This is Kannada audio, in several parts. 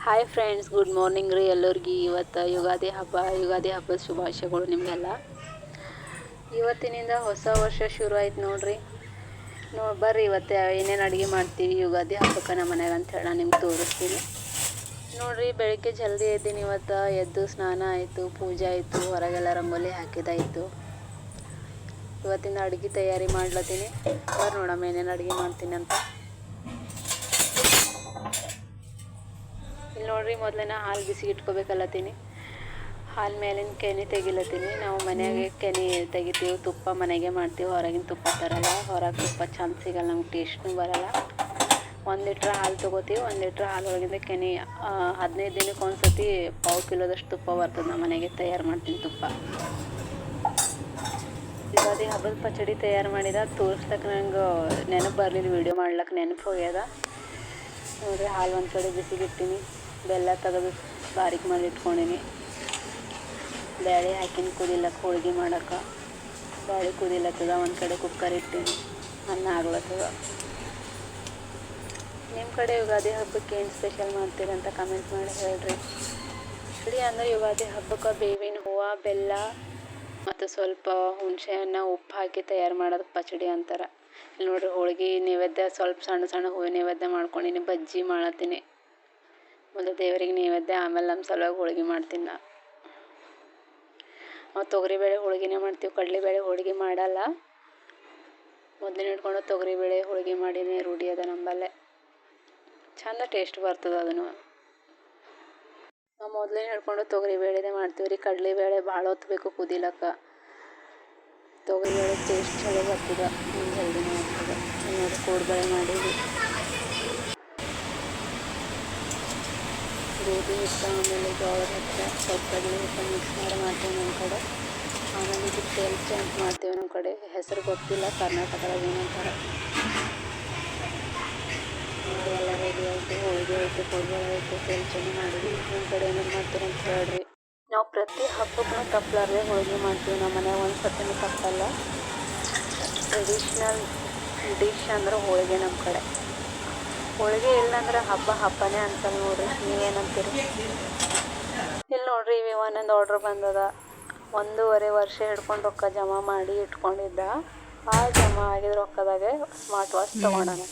ಹಾಯ್ ಫ್ರೆಂಡ್ಸ್, ಗುಡ್ ಮಾರ್ನಿಂಗ್ ರೀ ಎಲ್ಲರಿಗೆ. ಇವತ್ತು ಯುಗಾದಿ ಹಬ್ಬದ ಶುಭಾಶಯಗಳು ನಿಮಗೆಲ್ಲ. ಇವತ್ತಿನಿಂದ ಹೊಸ ವರ್ಷ ಶುರು ಆಯ್ತು ನೋಡ್ರಿ. ಬರ್ರಿ ಇವತ್ತು ಏನೇನು ಅಡುಗೆ ಮಾಡ್ತೀವಿ ಯುಗಾದಿ ಹಬ್ಬಕ್ಕೆ ನಮ್ಮ ಮನೆಗೆ ಅಂಥೇಳಿ ನಾನು ನಿಮ್ಗೆ ತೋರಿಸ್ತೀನಿ ನೋಡ್ರಿ. ಬೆಳಗ್ಗೆ ಜಲ್ದಿ ಎದ್ದೀನಿ. ಇವತ್ತು ಎದ್ದು ಸ್ನಾನ ಆಯಿತು, ಪೂಜೆ ಆಯಿತು, ಹೊರಗೆಲ್ಲ ರಂಗೋಲಿ ಹಾಕಿದಾಯಿತು. ಇವತ್ತಿನ ಅಡುಗೆ ತಯಾರಿ ಮಾಡ್ಲತ್ತೀನಿ. ನೋಡಮ್ಮ ಏನೇನು ಅಡುಗೆ ಮಾಡ್ತೀನಿ ಅಂತ. ಇಲ್ಲಿ ನೋಡ್ರಿ, ಮೊದಲೇ ಹಾಲು ಬಿಸಿ ಇಟ್ಕೋಬೇಕಲ್ಲತ್ತೀನಿ. ಹಾಲು ಮೇಲಿನ ಕೆನೆ ತೆಗಿಲತ್ತೀನಿ. ನಾವು ಮನೆಯಾಗೆ ಕೆನೆ ತೆಗಿತೀವಿ, ತುಪ್ಪ ಮನೆಗೆ ಮಾಡ್ತೀವಿ. ಹೊರಗಿನ ತುಪ್ಪ ತರಲ್ಲ. ಹೊರಗೆ ತುಪ್ಪ ಚಂದ ಸಿಗಲ್ಲ, ನಮ್ಗೆ ಟೇಸ್ಟ್ನೂ ಬರಲ್ಲ. 1 ಲೀಟ್ರ್ ಹಾಲು ತೊಗೋತೀವಿ. 1 ಲೀಟ್ರ್ ಹಾಲು ಒಳಗಿಂದ ಕೆನೆ 15 ದಿನಕ್ಕೆ ಒಂದ್ಸತಿ ಪಾವು ಕಿಲೋದಷ್ಟು ತುಪ್ಪ ಬರ್ತದೆ. ನಮ್ಮ ಮನೆಗೆ ತಯಾರು ಮಾಡ್ತೀನಿ ತುಪ್ಪ. ಯುಗಾದಿ ಹಬ್ಬದ ಪಚಡಿ ತಯಾರು ಮಾಡಿದ ತೋರಿಸ್ಲಕ್ಕೆ ನಂಗೆ ನೆನಪು ಬರಲಿಲ್ಲ. ವೀಡಿಯೋ ಮಾಡ್ಲಿಕ್ಕೆ ನೆನಪು ಹೋಗ್ಯದ ನೋಡಿರಿ. ಹಾಲು ಒಂದು ಕಡೆ ಬಿಸಿಗಿಟ್ಟಿನಿ, ಬೆಲ್ಲ ತೆಗೆದು ಬಾರೀಕ್ ಮಾಡಿ ಇಟ್ಕೊಂಡೀನಿ. ಬೇಳೆ ಹಾಕಿನ ಕುದಿಲಕ್ಕೆ, ಹೋಳ್ಗೆ ಮಾಡೋಕೆ ಬೇಳೆ ಕುದಿಲತ್ತದ. ಒಂದು ಕಡೆ ಕುಕ್ಕರ್ ಇಟ್ಟೀನಿ, ಅನ್ನ ಆಗ್ಲತ್ತದ. ನಿಮ್ಮ ಕಡೆ ಯುಗಾದಿ ಹಬ್ಬಕ್ಕೆ ಏನು ಸ್ಪೆಷಲ್ ಮಾಡ್ತೀರಂತ ಕಮೆಂಟ್ ಮಾಡಿ ಹೇಳ್ರಿ. ಪಚಡಿ ಅಂದರೆ ಯುಗಾದಿ ಹಬ್ಬಕ್ಕೆ ಬೇವಿನ ಹೂವು, ಬೆಲ್ಲ ಮತ್ತು ಸ್ವಲ್ಪ ಹುಣಸೆ ಹಣ್ಣು, ಉಪ್ಪು ಹಾಕಿ ತಯಾರು ಮಾಡೋದಕ್ಕೆ ಪಚಡಿ ಅಂತಾರೆ. ಇಲ್ಲಿ ನೋಡಿರಿ, ಹೋಳ್ಗೆ ನೈವೇದ್ಯ ಸ್ವಲ್ಪ ಸಣ್ಣ ಸಣ್ಣ ಹೂವು ನೈವೇದ್ಯ ಮಾಡ್ಕೊಂಡಿನಿ. ಬಜ್ಜಿ ಮಾಡತ್ತೀನಿ. ಮೊದಲು ದೇವರಿಗೆ ನೈವೇದ್ಯ, ಆಮೇಲೆ ನಮ್ಮ ಸಲುವಾಗಿ ಹೋಳ್ಗೆ ಮಾಡ್ತೀನಿ. ನಾವು ತೊಗರಿಬೇಳೆ ಹೋಳ್ಗೆನೇ ಮಾಡ್ತೀವಿ, ಕಡಲೆಬೇಳೆ ಹೋಳ್ಗೆ ಮಾಡಲ್ಲ. ಮೊದಲೇ ಇಟ್ಕೊಂಡು ತೊಗರಿಬೇಳೆ ಹೋಳ್ಗೆ ಮಾಡಿನೇ ರೂಢಿ ಅದ ನಮ್ಮಲ್ಲೇ. ಚಂದ ಟೇಸ್ಟ್ ಬರ್ತದೆ ಅದನ್ನು. ನಾವು ಮೊದಲೇ ಹಿಡ್ಕೊಂಡು ತೊಗರಿಬೇಳೆದೇ ಮಾಡ್ತೀವಿ ರೀ. ಕಡಲೆಬೇಳೆ ಭಾಳ ಹೊತ್ತಬೇಕು ಕುದಿಲಕ್ಕೆ. ತೊಗರಿಬೇಳೆ ಟೇಸ್ಟ್ ಚಲೋ ಬರ್ತದೆ, ಜಲ್ದಿನೇ ಆಗ್ತದೆ. ನೋಡಿ, ಕೋಡ್ಬೇಳೆ ಮಾಡೀವಿ. ಗೋಧಿ ಹಿಟ್ಟು, ಆಮೇಲೆ ಜೋಳದ ಹಿಟ್ಟು, ಸ್ವಲ್ಪ ಕಡಲೆ ಹಿಟ್ಟು ಮಿಕ್ಸ್ ಮಾಡಿ ಮಾಡ್ತೀವಿ ನಮ್ಮ ಕಡೆ. ಆಮೇಲೆ ಇದು ತೆಲ್ಚ ಅಂತ ಮಾಡ್ತೀವಿ ನಮ್ಮ ಕಡೆ. ಹೆಸರು ಗೊತ್ತಿಲ್ಲ, ಕರ್ನಾಟಕದಾಗ ಏನಂತಾರೆ. ಎಲ್ಲ ರೆಡಿ ಆಯಿತು. ಹೋಳಿಗೆ ಆಯಿತು, ಕೋಡ್ಬೇಳೆ ಆಯಿತು, ತೆಲ್ಚನೂ ಮಾಡಿದ್ವಿ. ನಿಮ್ಮ ಕಡೆ ಏನೇನು ಮಾಡ್ತೀರಿ ಅಂತ ಹೇಳ್ರಿ. ನಾವು ಪ್ರತಿ ಹಬ್ಬಕ್ಕೂ ತಪ್ಪಲಾರ್ದೆ ಹೋಳಿಗೆ ಮಾಡ್ತೀವಿ. ನಮ್ಮ ಮನೆಯಾಗ ಒಂದು ಸತಿನೂ ತಪ್ಪಲ್ಲ. ಟ್ರೆಡಿಷ್ನಲ್ ಡಿಶ್ ಅಂದ್ರೆ ಹೋಳಿಗೆ ನಮ್ಮ ಕಡೆ. ಹೋಳಿಗೆ ಇಲ್ಲಂದ್ರೆ ಹಬ್ಬನೇ ಅನ್ಸಲ್ಲ ನೋಡ್ರಿ. ನೀವೇನಂತೀರಿ? ಇಲ್ಲಿ ನೋಡ್ರಿ, ಒಂದೊಂದು ಆರ್ಡ್ರ್ ಬಂದದ. 1.5 ವರ್ಷ ಹಿಡ್ಕೊಂಡು ರೊಕ್ಕ ಜಮಾ ಮಾಡಿ ಇಟ್ಕೊಂಡಿದ್ದ. ಆ ಜಮಾ ಆಗಿದ ರೊಕ್ಕದಾಗೆ ಸ್ಮಾರ್ಟ್ ವಾಚ್ ತೊಗೊಂಡಾನ.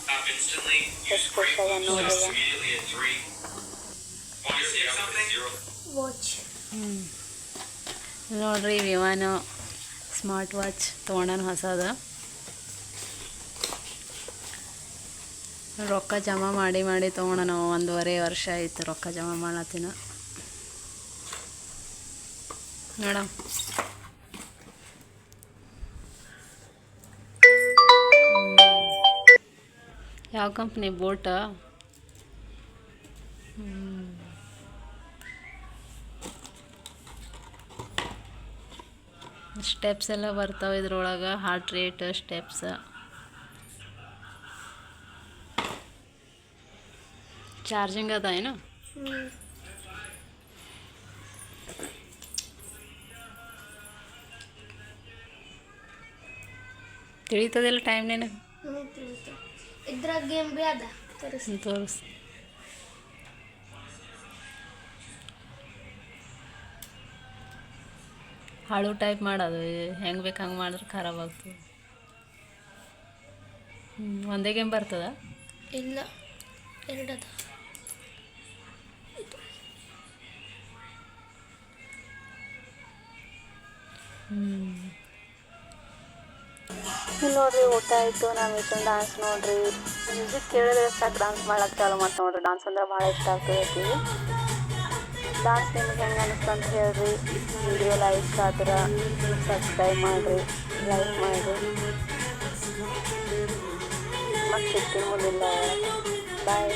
ಎಷ್ಟು ಖುಷಿಯಾಗ ನೋಡ್ರಿ. ನೋಡ್ರಿ, ವಿಮಾನ ಸ್ಮಾರ್ಟ್ ವಾಚ್ ತೊಗೊಂಡಾನ ಹೊಸದ. ರೊಕ್ಕ ಜಮಾ ಮಾಡಿ ತೊಗೊಂಡಾನ. 1.5 ವರ್ಷ ಆಯಿತು ರೊಕ್ಕ ಜಮಾ ಮಾಡತ್ತಿನ. ಮೇಡಮ್, ಯಾವ ಕಂಪ್ನಿ? ಬೋಟ. ಸ್ಟೆಪ್ಸ್ ಎಲ್ಲ ಬರ್ತಾವೆ ಇದ್ರೊಳಗೆ. Heart rate steps. ಚಾರ್ಜಿಂಗ್ ಅದ ಏನು? ತಿಳಿತದಿಲ್ಲ ಟೈಮ್ ನೀನು? ಇದ್ರಾಗ ಗೇಮ್ ಬಿ ಅದ, ತೋರಿಸ್. ಹಾಳು ಟೈಪ್ ಮಾಡೋದು, ಹೆಂಗೆ ಬೇಕು ಹಂಗೆ ಮಾಡಿದ್ರೆ ಖರಾಬ್ ಆಗ್ತದೆ. ಒಂದೇ ಗೇಮ್ ಬರ್ತದ? ಇಲ್ಲ, 2 ಅದ. ಇಲ್ಲಿ ನೋಡ್ರಿ, ಊಟ ಆಯಿತು. ನಾವು ಇಷ್ಟೊಂದು ಡ್ಯಾನ್ಸ್ ನೋಡ್ರಿ. ಮ್ಯೂಸಿಕ್ ಕೇಳಿದ್ರೆ ಸಾಕು ಡ್ಯಾನ್ಸ್ ಮಾಡಕ್ಕೆ ಚಾಲು ಮಾಡ್ತಾ ನೋಡ್ರಿ. ಡ್ಯಾನ್ಸ್ ಅಂದ್ರೆ ಭಾಳ ಇಷ್ಟ ಆಗ್ತೈತಿ. ಡ್ಯಾನ್ಸ್ ನಿಮ್ಗೆ ಹೆಂಗೆ ಅನಿಸ್ತು ಅಂತ ಹೇಳ್ರಿ. ವಿಡಿಯೋ ಲೈಕ್ ಆದ್ರೆ ಸಬ್ಸ್ಕ್ರೈಬ್ ಮಾಡಿರಿ, ಲೈಕ್ ಮಾಡಿರಿ. ಮತ್ತೆ ಸಿಗ್ತೀನಿ ಮುಂದಿನ. ಬಾಯ್.